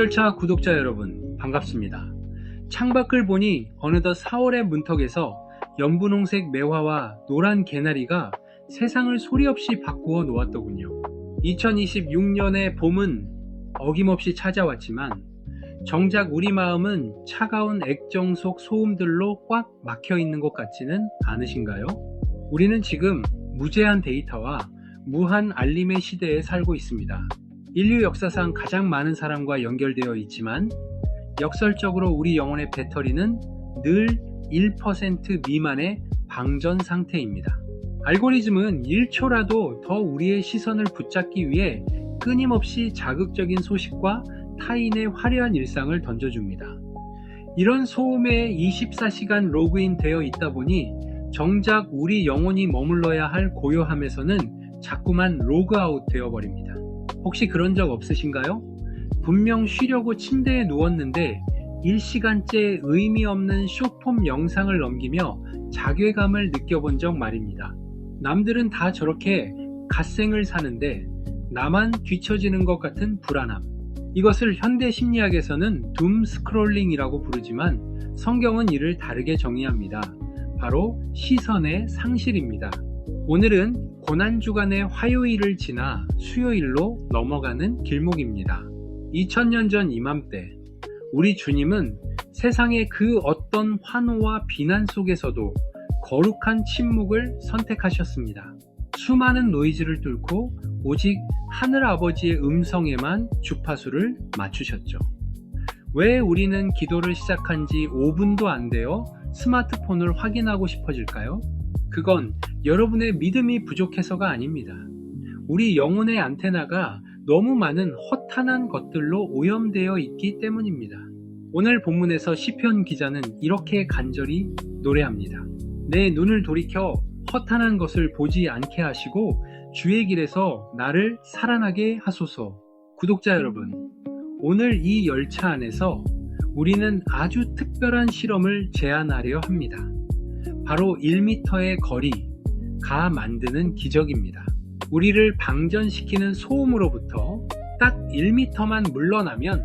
축복열차 구독자 여러분 반갑습니다. 창밖을 보니 어느덧 4월의 문턱에서 연분홍색 매화와 노란 개나리가 세상을 소리없이 바꾸어 놓았더군요. 2026년의 봄은 어김없이 찾아왔지만 정작 우리 마음은 차가운 액정 속 소음들로 꽉 막혀 있는 것 같지는 않으신가요? 우리는 지금 무제한 데이터와 무한 알림의 시대에 살고 있습니다. 인류 역사상 가장 많은 사람과 연결되어 있지만 역설적으로 우리 영혼의 배터리는 늘 1% 미만의 방전 상태입니다. 알고리즘은 1초라도 더 우리의 시선을 붙잡기 위해 끊임없이 자극적인 소식과 타인의 화려한 일상을 던져줍니다. 이런 소음에 24시간 로그인 되어 있다 보니 정작 우리 영혼이 머물러야 할 고요함에서는 자꾸만 로그아웃 되어버립니다. 혹시 그런 적 없으신가요? 분명 쉬려고 침대에 누웠는데 일시간째 의미 없는 숏폼 영상을 넘기며 자괴감을 느껴본 적 말입니다. 남들은 다 저렇게 갓생을 사는데 나만 뒤처지는 것 같은 불안함. 이것을 현대 심리학에서는 둠 스크롤링이라고 부르지만 성경은 이를 다르게 정의합니다. 바로 시선의 상실입니다. 오늘은 고난주간의 화요일을 지나 수요일로 넘어가는 길목입니다. 2000년 전 이맘때 우리 주님은 세상의 그 어떤 환호와 비난 속에서도 거룩한 침묵을 선택하셨습니다. 수많은 노이즈를 뚫고 오직 하늘 아버지의 음성에만 주파수를 맞추셨죠. 왜 우리는 기도를 시작한 지 5분도 안 되어 스마트폰을 확인하고 싶어질까요? 그건 여러분의 믿음이 부족해서가 아닙니다. 우리 영혼의 안테나가 너무 많은 허탄한 것들로 오염되어 있기 때문입니다. 오늘 본문에서 시편 기자는 이렇게 간절히 노래합니다. 내 눈을 돌이켜 허탄한 것을 보지 않게 하시고 주의 길에서 나를 살아나게 하소서. 구독자 여러분, 오늘 이 열차 안에서 우리는 아주 특별한 실험을 제안하려 합니다. 바로 1m의 거리가 만드는 기적입니다. 우리를 방전시키는 소음으로부터 딱 1m만 물러나면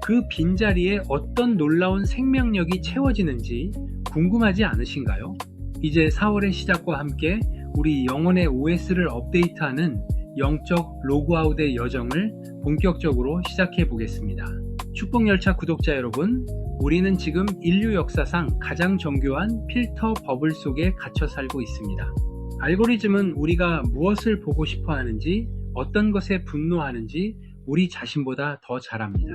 그 빈자리에 어떤 놀라운 생명력이 채워지는지 궁금하지 않으신가요? 이제 4월의 시작과 함께 우리 영혼의 OS를 업데이트하는 영적 로그아웃의 여정을 본격적으로 시작해 보겠습니다. 축복열차 구독자 여러분, 우리는 지금 인류 역사상 가장 정교한 필터 버블 속에 갇혀 살고 있습니다. 알고리즘은 우리가 무엇을 보고 싶어 하는지, 어떤 것에 분노하는지 우리 자신보다 더 잘 압니다.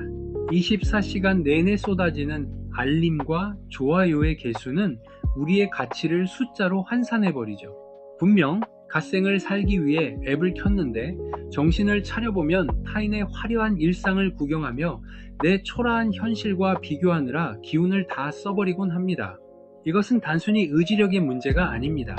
24시간 내내 쏟아지는 알림과 좋아요의 개수는 우리의 가치를 숫자로 환산해버리죠. 분명 갓생을 살기 위해 앱을 켰는데 정신을 차려보면 타인의 화려한 일상을 구경하며 내 초라한 현실과 비교하느라 기운을 다 써버리곤 합니다. 이것은 단순히 의지력의 문제가 아닙니다.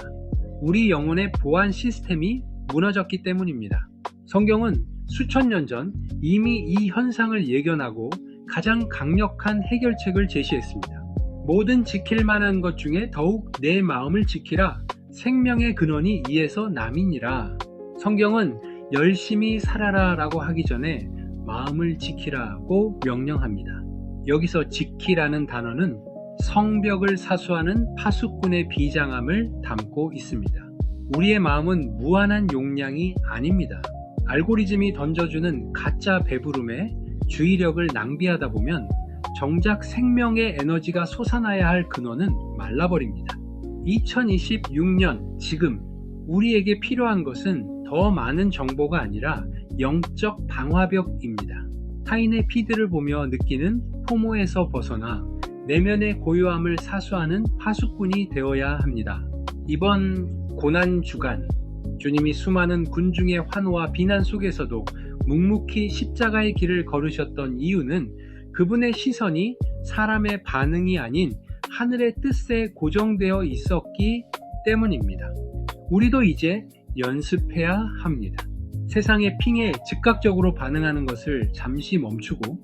우리 영혼의 보안 시스템이 무너졌기 때문입니다. 성경은 수천 년 전 이미 이 현상을 예견하고 가장 강력한 해결책을 제시했습니다. 모든 지킬 만한 것 중에 더욱 내 마음을 지키라. 생명의 근원이 이에서 남이니라. 성경은 열심히 살아라 라고 하기 전에 마음을 지키라고 명령합니다. 여기서 지키라는 단어는 성벽을 사수하는 파수꾼의 비장함을 담고 있습니다. 우리의 마음은 무한한 용량이 아닙니다. 알고리즘이 던져주는 가짜 배부름에 주의력을 낭비하다 보면 정작 생명의 에너지가 솟아나야 할 근원은 말라버립니다. 2026년 지금 우리에게 필요한 것은 더 많은 정보가 아니라 영적 방화벽입니다. 타인의 피드를 보며 느끼는 포모에서 벗어나 내면의 고요함을 사수하는 파수꾼이 되어야 합니다. 이번 고난주간 주님이 수많은 군중의 환호와 비난 속에서도 묵묵히 십자가의 길을 걸으셨던 이유는 그분의 시선이 사람의 반응이 아닌 하늘의 뜻에 고정되어 있었기 때문입니다. 우리도 이제 연습해야 합니다. 세상의 핑에 즉각적으로 반응하는 것을 잠시 멈추고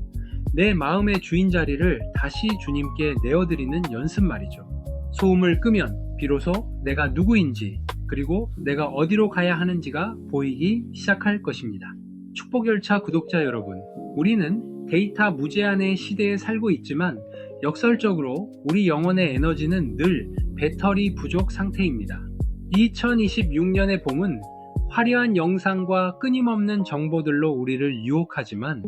내 마음의 주인 자리를 다시 주님께 내어드리는 연습 말이죠. 소음을 끄면 비로소 내가 누구인지 그리고 내가 어디로 가야 하는지가 보이기 시작할 것입니다. 축복열차 구독자 여러분, 우리는 데이터 무제한의 시대에 살고 있지만 역설적으로 우리 영혼의 에너지는 늘 배터리 부족 상태입니다. 2026년의 봄은 화려한 영상과 끊임없는 정보들로 우리를 유혹하지만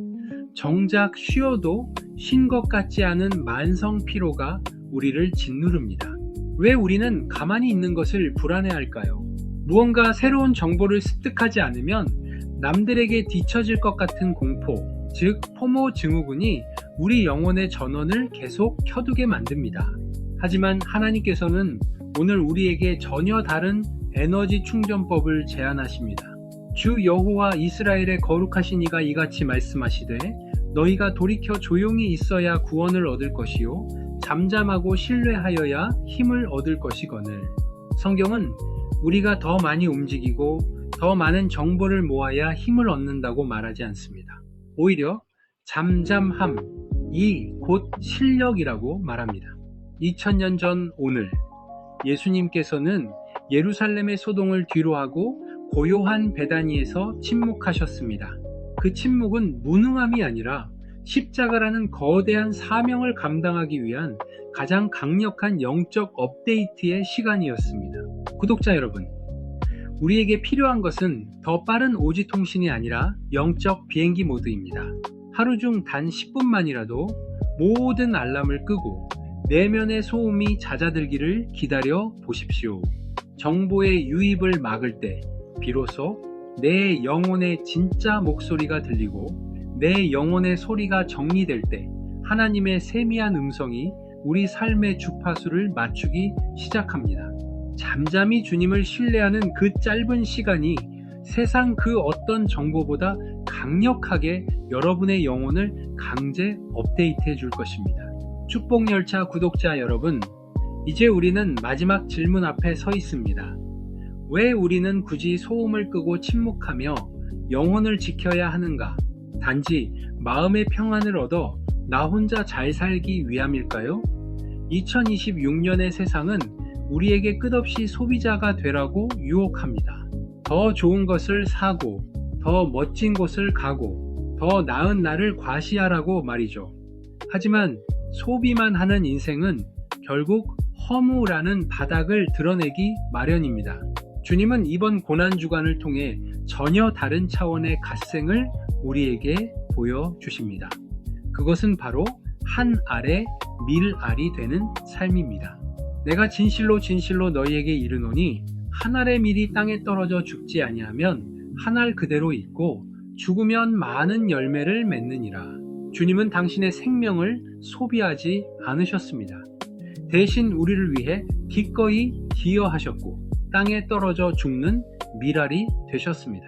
정작 쉬어도 쉰 것 같지 않은 만성 피로가 우리를 짓누릅니다. 왜 우리는 가만히 있는 것을 불안해할까요? 무언가 새로운 정보를 습득하지 않으면 남들에게 뒤처질 것 같은 공포, 즉 포모 증후군이 우리 영혼의 전원을 계속 켜두게 만듭니다. 하지만 하나님께서는 오늘 우리에게 전혀 다른 에너지 충전법을 제안하십니다. 주 여호와 이스라엘의 거룩하신 이가 이같이 말씀하시되 너희가 돌이켜 조용히 있어야 구원을 얻을 것이요 잠잠하고 신뢰하여야 힘을 얻을 것이거늘. 성경은 우리가 더 많이 움직이고 더 많은 정보를 모아야 힘을 얻는다고 말하지 않습니다. 오히려 잠잠함, 이 곧 실력이라고 말합니다. 2000년 전 오늘 예수님께서는 예루살렘의 소동을 뒤로하고 고요한 베다니에서 침묵하셨습니다. 그 침묵은 무능함이 아니라 십자가라는 거대한 사명을 감당하기 위한 가장 강력한 영적 업데이트의 시간이었습니다. 구독자 여러분, 우리에게 필요한 것은 더 빠른 오지통신이 아니라 영적 비행기 모드입니다. 하루 중 단 10분만이라도 모든 알람을 끄고 내면의 소음이 잦아들기를 기다려 보십시오. 정보의 유입을 막을 때 비로소 내 영혼의 진짜 목소리가 들리고 내 영혼의 소리가 정리될 때 하나님의 세미한 음성이 우리 삶의 주파수를 맞추기 시작합니다. 잠잠히 주님을 신뢰하는 그 짧은 시간이 세상 그 어떤 정보보다 강력하게 여러분의 영혼을 강제 업데이트해 줄 것입니다. 축복열차 구독자 여러분, 이제 우리는 마지막 질문 앞에 서 있습니다. 왜 우리는 굳이 소음을 끄고 침묵하며 영혼을 지켜야 하는가? 단지 마음의 평안을 얻어 나 혼자 잘 살기 위함일까요? 2026년의 세상은 우리에게 끝없이 소비자가 되라고 유혹합니다. 더 좋은 것을 사고, 더 멋진 곳을 가고, 더 나은 나를 과시하라고 말이죠. 하지만 소비만 하는 인생은 결국 허무라는 바닥을 드러내기 마련입니다. 주님은 이번 고난주간을 통해 전혀 다른 차원의 갓생을 우리에게 보여주십니다. 그것은 바로 한 알의 밀알이 되는 삶입니다. 내가 진실로 진실로 너희에게 이르노니 한 알의 밀이 땅에 떨어져 죽지 아니하면 한 알 그대로 있고 죽으면 많은 열매를 맺느니라. 주님은 당신의 생명을 소비하지 않으셨습니다. 대신 우리를 위해 기꺼이 기여하셨고 땅에 떨어져 죽는 밀알이 되셨습니다.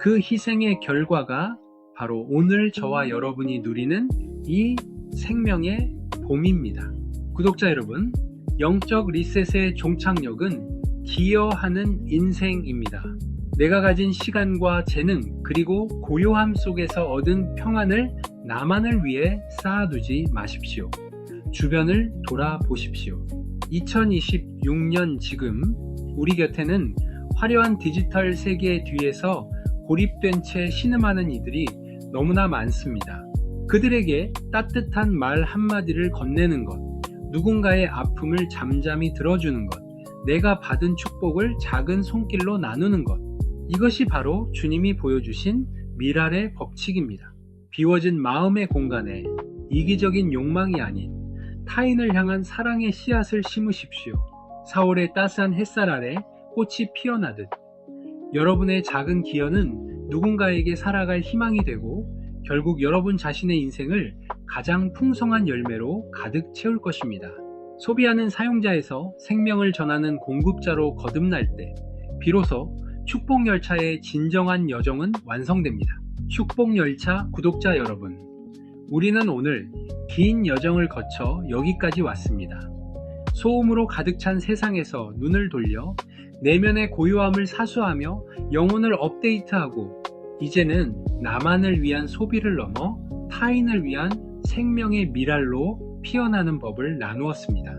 그 희생의 결과가 바로 오늘 저와 여러분이 누리는 이 생명의 봄입니다. 구독자 여러분, 영적 리셋의 종착역은 기여하는 인생입니다. 내가 가진 시간과 재능 그리고 고요함 속에서 얻은 평안을 나만을 위해 쌓아두지 마십시오. 주변을 돌아보십시오. 2026년 지금 우리 곁에는 화려한 디지털 세계 뒤에서 고립된 채 신음하는 이들이 너무나 많습니다. 그들에게 따뜻한 말 한마디를 건네는 것, 누군가의 아픔을 잠잠히 들어주는 것, 내가 받은 축복을 작은 손길로 나누는 것, 이것이 바로 주님이 보여주신 밀알의 법칙입니다. 비워진 마음의 공간에 이기적인 욕망이 아닌 타인을 향한 사랑의 씨앗을 심으십시오. 4월의 따스한 햇살 아래 꽃이 피어나듯 여러분의 작은 기여는 누군가에게 살아갈 희망이 되고 결국 여러분 자신의 인생을 가장 풍성한 열매로 가득 채울 것입니다. 소비하는 사용자에서 생명을 전하는 공급자로 거듭날 때 비로소 축복열차의 진정한 여정은 완성됩니다. 축복열차 구독자 여러분, 우리는 오늘 긴 여정을 거쳐 여기까지 왔습니다. 소음으로 가득 찬 세상에서 눈을 돌려 내면의 고요함을 사수하며 영혼을 업데이트하고 이제는 나만을 위한 소비를 넘어 타인을 위한 생명의 밀알로 피어나는 법을 나누었습니다.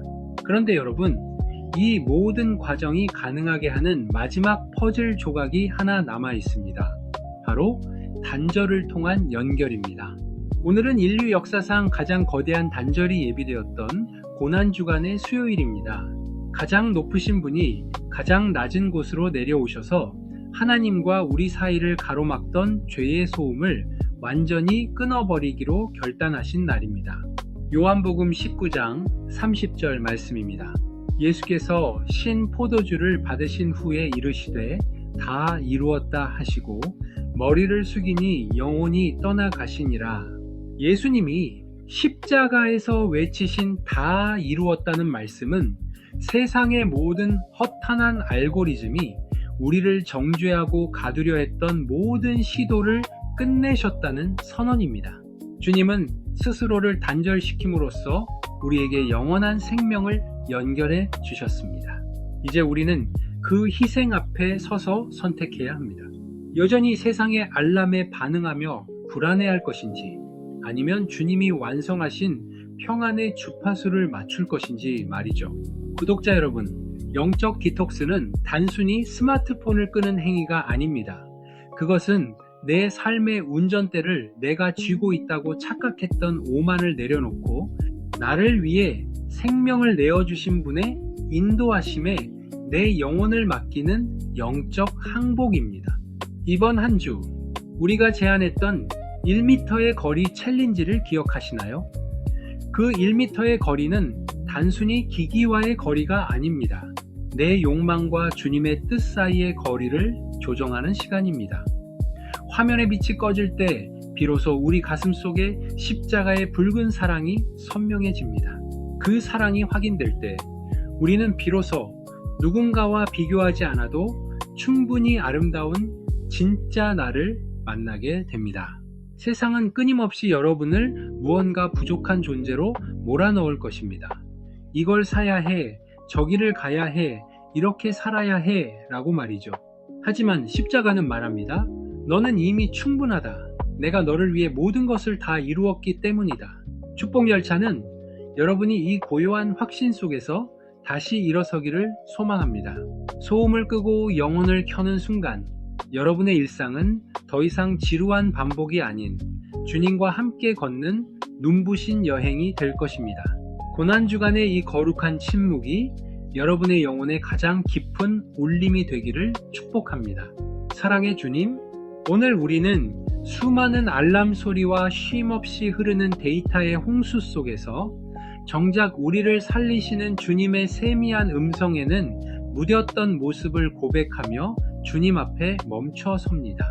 그런데 여러분, 이 모든 과정이 가능하게 하는 마지막 퍼즐 조각이 하나 남아 있습니다. 바로 단절을 통한 연결입니다. 오늘은 인류 역사상 가장 거대한 단절이 예비되었던 고난주간의 수요일입니다. 가장 높으신 분이 가장 낮은 곳으로 내려오셔서 하나님과 우리 사이를 가로막던 죄의 소음을 완전히 끊어버리기로 결단하신 날입니다. 요한복음 19장 30절 말씀입니다. 예수께서 신 포도주를 받으신 후에 이르시되 다 이루었다 하시고 머리를 숙이니 영혼이 떠나가시니라. 예수님이 십자가에서 외치신 다 이루었다는 말씀은 세상의 모든 허탄한 알고리즘이 우리를 정죄하고 가두려 했던 모든 시도를 끝내셨다는 선언입니다. 주님은 스스로를 단절시킴으로써 우리에게 영원한 생명을 연결해 주셨습니다. 이제 우리는 그 희생 앞에 서서 선택해야 합니다. 여전히 세상의 알람에 반응하며 불안해할 것인지, 아니면 주님이 완성하신 평안의 주파수를 맞출 것인지 말이죠. 구독자 여러분, 영적 디톡스는 단순히 스마트폰을 끄는 행위가 아닙니다. 그것은 내 삶의 운전대를 내가 쥐고 있다고 착각했던 오만을 내려놓고 나를 위해 생명을 내어주신 분의 인도하심에 내 영혼을 맡기는 영적 항복입니다. 이번 한 주 우리가 제안했던 1m의 거리 챌린지를 기억하시나요? 그 1m의 거리는 단순히 기기와의 거리가 아닙니다. 내 욕망과 주님의 뜻 사이의 거리를 조정하는 시간입니다. 화면의 빛이 꺼질 때 비로소 우리 가슴 속에 십자가의 붉은 사랑이 선명해집니다. 그 사랑이 확인될 때 우리는 비로소 누군가와 비교하지 않아도 충분히 아름다운 진짜 나를 만나게 됩니다. 세상은 끊임없이 여러분을 무언가 부족한 존재로 몰아넣을 것입니다. 이걸 사야 해, 저기를 가야 해, 이렇게 살아야 해 라고 말이죠. 하지만 십자가는 말합니다. 너는 이미 충분하다. 내가 너를 위해 모든 것을 다 이루었기 때문이다. 축복열차는 여러분이 이 고요한 확신 속에서 다시 일어서기를 소망합니다. 소음을 끄고 영혼을 켜는 순간 여러분의 일상은 더 이상 지루한 반복이 아닌 주님과 함께 걷는 눈부신 여행이 될 것입니다. 고난주간의 이 거룩한 침묵이 여러분의 영혼의 가장 깊은 울림이 되기를 축복합니다. 사랑의 주님, 오늘 우리는 수많은 알람 소리와 쉼없이 흐르는 데이터의 홍수 속에서 정작 우리를 살리시는 주님의 세미한 음성에는 무뎠던 모습을 고백하며 주님 앞에 멈춰 섭니다.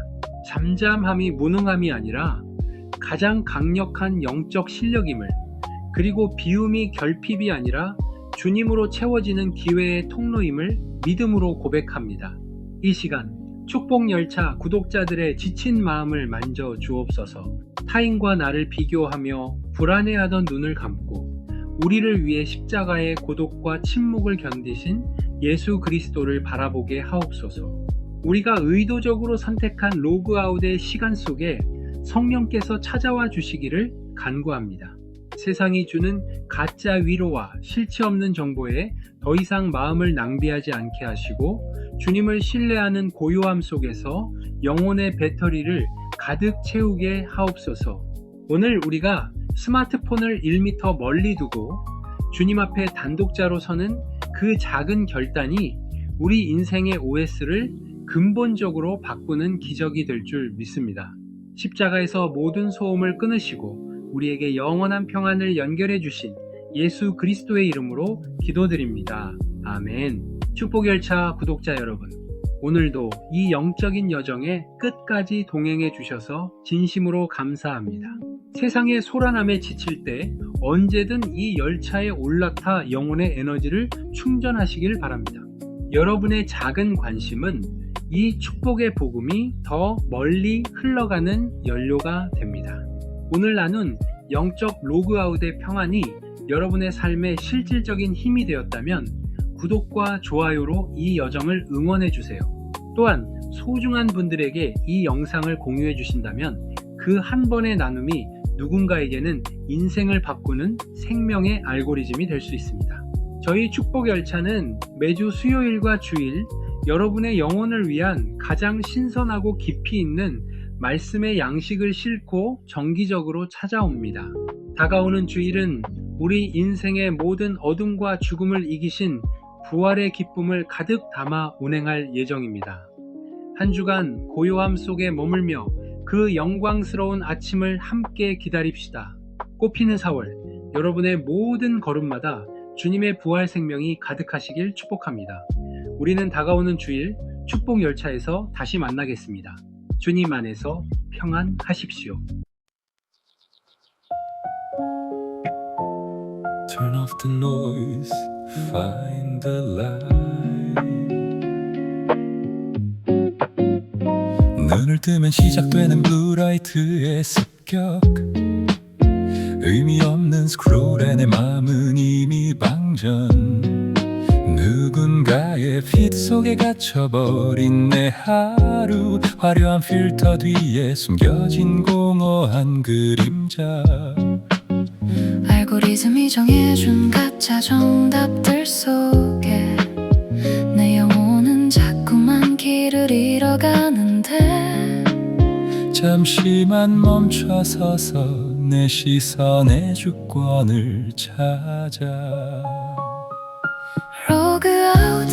잠잠함이 무능함이 아니라 가장 강력한 영적 실력임을, 그리고 비움이 결핍이 아니라 주님으로 채워지는 기회의 통로임을 믿음으로 고백합니다. 이 시간 축복열차 구독자들의 지친 마음을 만져 주옵소서. 타인과 나를 비교하며 불안해하던 눈을 감고 우리를 위해 십자가의 고독과 침묵을 견디신 예수 그리스도를 바라보게 하옵소서. 우리가 의도적으로 선택한 로그아웃의 시간 속에 성령께서 찾아와 주시기를 간구합니다. 세상이 주는 가짜 위로와 실체 없는 정보에 더 이상 마음을 낭비하지 않게 하시고 주님을 신뢰하는 고요함 속에서 영혼의 배터리를 가득 채우게 하옵소서. 오늘 우리가 스마트폰을 1m 멀리 두고 주님 앞에 단독자로 서는 그 작은 결단이 우리 인생의 OS를 근본적으로 바꾸는 기적이 될 줄 믿습니다. 십자가에서 모든 소음을 끊으시고 우리에게 영원한 평안을 연결해 주신 예수 그리스도의 이름으로 기도드립니다. 아멘. 축복열차 구독자 여러분, 오늘도 이 영적인 여정에 끝까지 동행해 주셔서 진심으로 감사합니다. 세상의 소란함에 지칠 때 언제든 이 열차에 올라타 영혼의 에너지를 충전하시길 바랍니다. 여러분의 작은 관심은 이 축복의 복음이 더 멀리 흘러가는 연료가 됩니다. 오늘 나눈 영적 로그아웃의 평안이 여러분의 삶에 실질적인 힘이 되었다면 구독과 좋아요로 이 여정을 응원해 주세요. 또한 소중한 분들에게 이 영상을 공유해 주신다면 그 한 번의 나눔이 누군가에게는 인생을 바꾸는 생명의 알고리즘이 될 수 있습니다. 저희 축복열차는 매주 수요일과 주일 여러분의 영혼을 위한 가장 신선하고 깊이 있는 말씀의 양식을 싣고 정기적으로 찾아옵니다. 다가오는 주일은 우리 인생의 모든 어둠과 죽음을 이기신 부활의 기쁨을 가득 담아 운행할 예정입니다. 한 주간 고요함 속에 머물며 그 영광스러운 아침을 함께 기다립시다. 꽃피는 4월, 여러분의 모든 걸음마다 주님의 부활 생명이 가득하시길 축복합니다. 우리는 다가오는 주일 축복 열차에서 다시 만나겠습니다. 주님 안에서 평안하십시오. Turn off the noise, find the light. 눈을 뜨면 시작되는 블루라이트의 습격, 의미 없는 스크롤에 내 맘은 이미 방전. 누군가의 핏 속에 갇혀버린 내 하루, 화려한 필터 뒤에 숨겨진 공허한 그림자. 알고리즘이 정해준 가짜 정답들 속에 내 영혼은 자꾸만 길을 잃어가는데, 잠시만 멈춰서서 내 시선의 주권을 찾아. 로그아웃,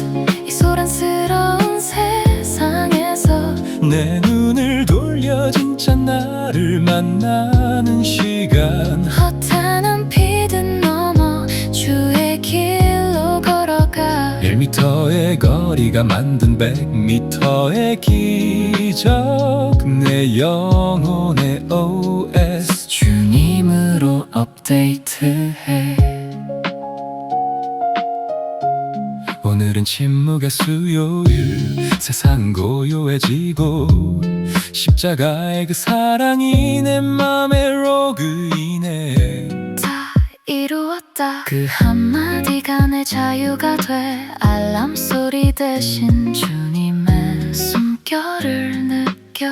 이 소란스러운 세상에서 내 눈을 돌려 진짜 나를 만나는 시간. 허탄한 피든 넘어 주의 길로 걸어가. 1m의 거리가 만든 100m의 기적. 내 영혼의 OS 주님으로 업데이트해. 오늘은 침묵의 수요일, 세상은 고요해지고 십자가의 그 사랑이 내 맘에 로그인해. 다 이루었다, 그 한마디가 내 자유가 돼. 알람 소리 대신 주님의 숨결을 느껴.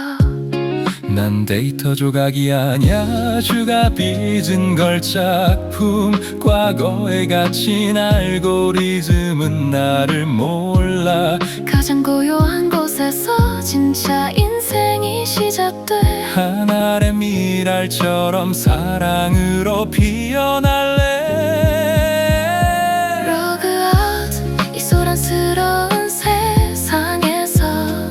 난 데이터 조각이 아냐, 주가 빚은 걸작품. 과거에 갇힌 알고리즘은 나를 몰라. 가장 고요한 곳에서 진짜 인생이 시작돼. 하늘의 미랄처럼 사랑으로 피어날래. 로그아웃, 이 소란스러운 세상에서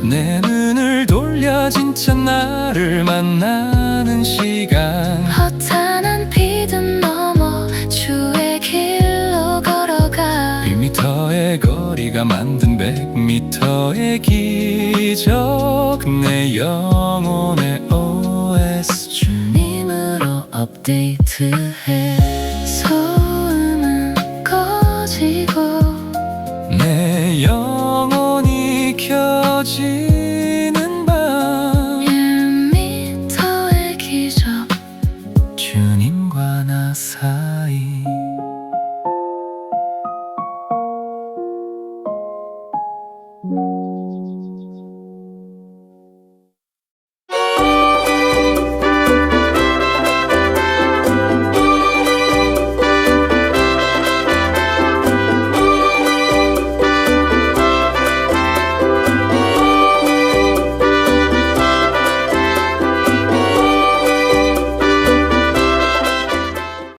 내 눈을 돌려 진짜 나를 만나는 시간. 허탄한 비든 넘어 주의 길로 걸어가. 1m의 거리가 만든 100m의 기적. 내 영혼의 OS 주님으로 업데이트해. 소음은 꺼지고 내 영혼이 켜지.